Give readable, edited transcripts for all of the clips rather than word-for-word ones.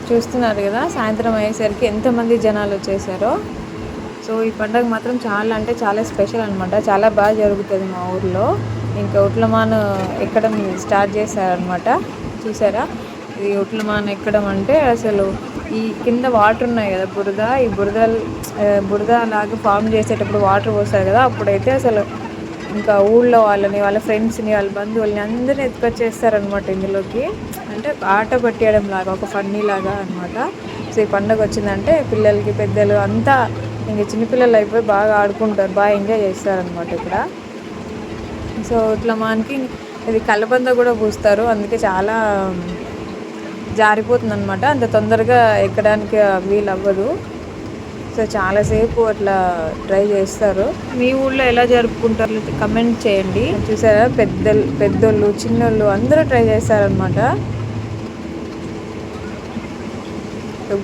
చూస్తున్నారు కదా, సాయంత్రం అయ్యేసరికి ఎంతమంది జనాలు వచ్చేసారో. సో ఈ పండుగ మాత్రం చాలా అంటే చాలా స్పెషల్ అనమాట. చాలా బాగా జరుగుతుంది మా ఊర్లో. ఇంకా ఉట్లమాను ఎక్కడం స్టార్ట్ చేశారనమాట. చూసారా, ఈ ఉట్లమాను ఎక్కడం అంటే అసలు ఈ కింద వాటర్ ఉన్నాయి కదా, ఈ బురద లాగా ఫామ్ చేసేటప్పుడు వాటర్ పోస్తారు కదా, అప్పుడైతే అసలు ఇంకా ఊళ్ళో వాళ్ళని, వాళ్ళ ఫ్రెండ్స్ని, వాళ్ళ బంధువుల్ని అందరిని ఎత్తుకొచ్చేస్తారనమాట ఇందులోకి. అంటే ఆట పట్టేయడం లాగా, ఒక ఫన్నీ లాగా అనమాట. సో ఈ పండుగ వచ్చిందంటే పిల్లలకి, పెద్దలు అంతా ఇంక చిన్నపిల్లలు అయిపోయి బాగా ఆడుకుంటారు, బాగా ఎంజాయ్ చేస్తారనమాట ఇక్కడ. సో ఇట్లా మనకి ఇది కలబంద కూడా పూస్తారు, అందుకే చాలా జారిపోతుంది అనమాట. అంత తొందరగా ఎక్కడానికి వీలు అవ్వదు. సో చాలాసేపు అట్లా ట్రై చేస్తారు. మీ ఊళ్ళో ఎలా జరుపుకుంటారు కమెంట్ చేయండి. చూసారా, పెద్దోళ్ళు చిన్నోళ్ళు అందరూ ట్రై చేస్తారనమాట.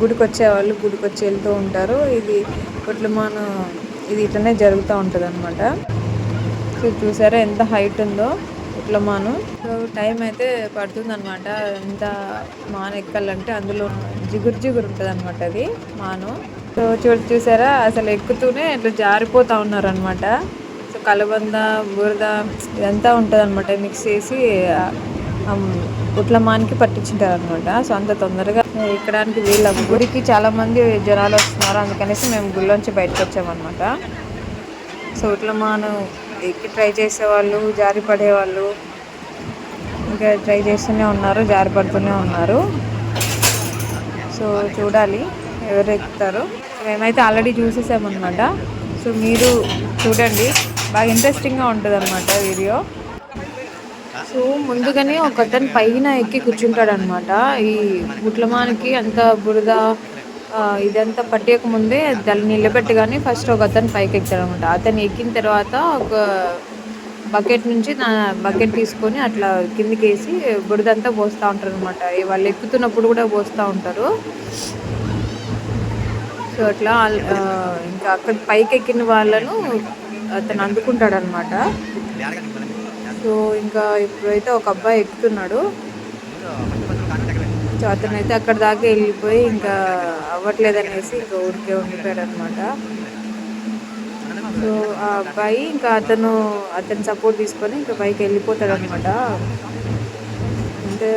గుడికి వచ్చేవాళ్ళు గుడికి వచ్చి వెళ్తూ ఉంటారు. ఇది ఉట్లమాను, ఇది ఇట్లనే జరుగుతూ ఉంటుంది అనమాట. సో చూసారా ఎంత హైట్ ఉందో ఉట్లమాను. సో టైం అయితే పడుతుంది అనమాట. ఎంత మాను ఎక్కాలంటే అందులో జిగురు ఉంటుంది అనమాట అది మాను. సో చూసారా, అసలు ఎక్కుతూనే ఇట్లా జారిపోతూ ఉన్నారనమాట. సో కలబంద, బురద ఇదంతా ఉంటుంది అనమాట, మిక్స్ చేసి ఉట్లమానికి పట్టించుంటారు అనమాట. సో అంత తొందరగా ఎక్కడానికి వీళ్ళ గుడికి చాలా మంది జనాలు వస్తున్నారు, అందుకనేసి మేము గుడిలోంచి బయటకు వచ్చామన్నమాట. సో ఉట్లమాను ఎక్కి ట్రై చేసేవాళ్ళు, జారి పడేవాళ్ళు ఇంకా ట్రై చేస్తూనే ఉన్నారు, జారి పడుతూనే ఉన్నారు. సో చూడాలి ఎవరు ఎక్కుతారు. మేమైతే ఆల్రెడీ చూసేసామన్నమాట. సో మీరు చూడండి, బాగా ఇంట్రెస్టింగ్గా ఉంటుంది అనమాట వీడియో. సో ముందుగానే ఒక అతను పైన ఎక్కి కూర్చుంటాడు అనమాట. ఈ ఉట్లమానికి అంత బురద ఇదంతా పట్టేయక ముందే దాన్ని నిలబెట్టగానే ఫస్ట్ ఒక అతను పైకి ఎక్కుతాడు అనమాట. అతను ఎక్కిన తర్వాత ఒక బకెట్ తీసుకొని అట్లా కిందికి వేసి బురదంతా పోస్తూ ఉంటారు అనమాట. వాళ్ళు ఎక్కుతున్నప్పుడు కూడా పోస్తూ ఉంటారు. సో అట్లా ఇంకా అక్కడ పైకి ఎక్కిన వాళ్ళను అతను అందుకుంటాడు అనమాట. సో ఇంకా ఇప్పుడైతే ఒక అబ్బాయి ఎక్కుతున్నాడు. సో అతనైతే అక్కడ దాకా వెళ్ళిపోయి ఇంకా అవ్వట్లేదనేసి ఇంకా ఊరికే ఉండిపోయాడు అనమాట. సో ఆ అబ్బాయి ఇంకా అతను సపోర్ట్ తీసుకొని ఇంకా పైకి వెళ్ళిపోతాడు అనమాట. అంటే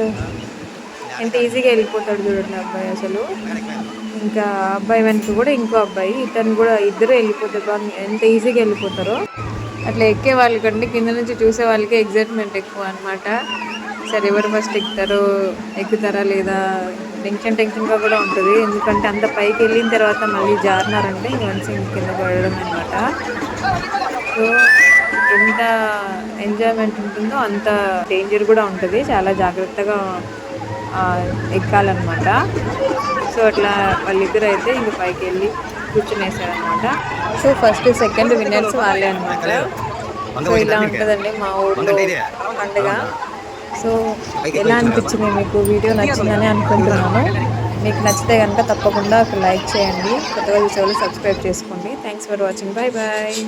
ఎంత ఈజీగా వెళ్ళిపోతాడు చూడండి అబ్బాయి అసలు. ఇంకా అబ్బాయి వెనక కూడా ఇంకో అబ్బాయి, ఇతను కూడా ఇద్దరు వెళ్ళిపోతారు. ఎంత ఈజీగా వెళ్ళిపోతారో. అట్లా ఎక్కే వాళ్ళకంటే కింద నుంచి చూసే వాళ్ళకి ఎగ్జైట్మెంట్ ఎక్కువ అనమాట. సరే ఎవరు ఫస్ట్ ఎక్కుతారా లేదా టెన్షన్గా కూడా ఉంటుంది. ఎందుకంటే అంత పైకి వెళ్ళిన తర్వాత మళ్ళీ జారినారంటే ఇంక మంచి కింద పడడం అనమాట. సో ఎంత ఎంజాయ్మెంట్ ఉంటుందో అంత డేంజర్ కూడా ఉంటుంది, చాలా జాగ్రత్తగా ఎక్కాలన్నమాట. సో అట్లా వాళ్ళిద్దరు అయితే ఇంక పైకి వెళ్ళి కూర్చునేసారనమాట. సో ఫస్ట్ సెకండ్ విన్నర్స్ వాళ్ళే అనమాట. సో ఇలా ఉంటుందండి మా ఊళ్ళో పండుగ. సో ఎలా అనిపించింది మీకు? వీడియో నచ్చిందని అనుకుంటున్నాను. మీకు నచ్చితే కనుక తప్పకుండా ఒక లైక్ చేయండి, కొత్తగా చూసే వాళ్ళు సబ్స్క్రైబ్ చేసుకోండి. Thanks for watching. Bye bye.